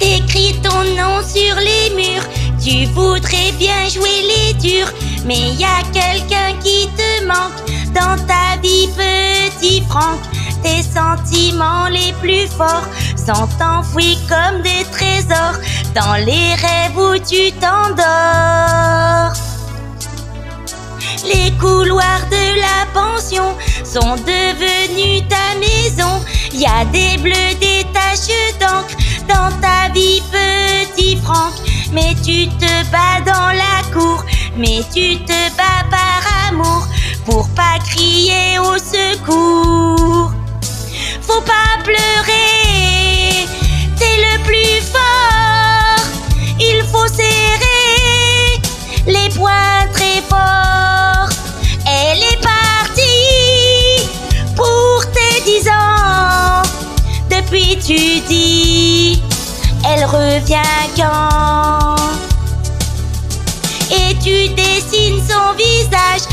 Écris ton nom sur les murs, tu voudrais bien jouer les durs, mais y a quelqu'un qui te manque dans ta vie, petit Franck. Tes sentiments les plus forts sont enfouis comme des trésors dans les rêves où tu t'endors. Les couloirs de la pension sont devenus ta maison. Y a des bleus, des taches d'encre dans ta vie, petit Franck. Mais tu te bats dans la cour, mais tu te bats par amour, pour pas crier au secours. Faut pas pleurer, t'es le plus fort. Il faut serrer les poings très fort. Elle est partie pour tes 10 ans. Depuis tu dis, elle revient quand? Et tu dessines son visage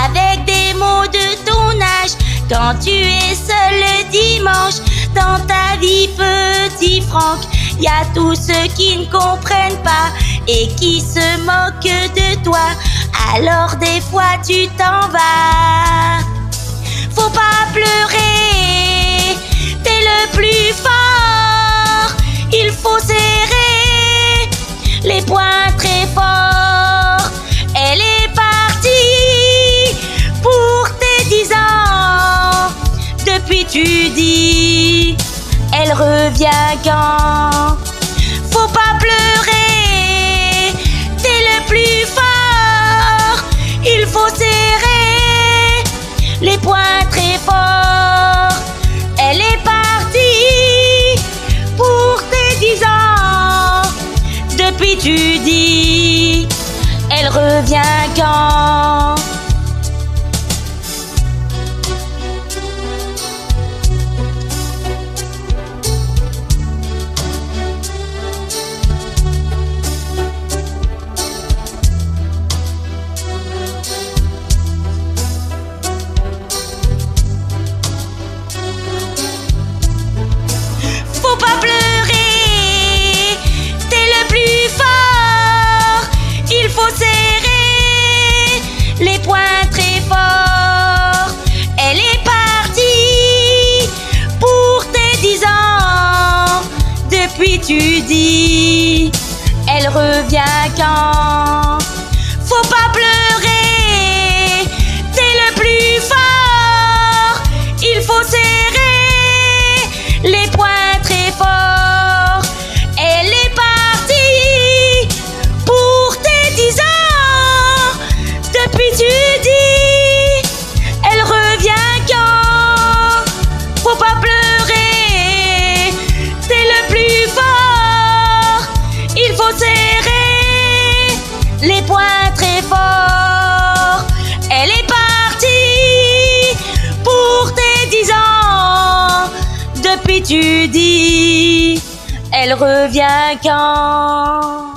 avec des mots de ton âge. Quand tu es seul le dimanche dans ta vie, petit Franck, y a tous ceux qui ne comprennent pas et qui se moquent de toi. Alors des fois tu t'en vas. Faut pas pleurer, t'es le plus fort. Il faut serrer les poings très fort. Elle est partie pour tes 10 ans. Depuis tu dis, elle revient quand? Faut pas pleurer, t'es le plus fort. Il faut serrer les poings très fort. Elle est partie pour tes 10 ans. Depuis tu dis, elle revient quand? Faut pas pleurer, t'es le plus fort. Il faut serrer les poings très fort. Elle est partie pour tes 10 ans. Depuis tu dis, elle revient quand? Faut pas pleurer, t'es le plus fort. Il faut serrer les poings très fort. Elle est partie pour tes 10 ans. Depuis tu dis, elle revient quand? Faut pas pleurer, t'es le plus fort. Il faut serrer les poings très fort. Elle est partie pour tes 10 ans. Depuis tu dis, elle revient quand?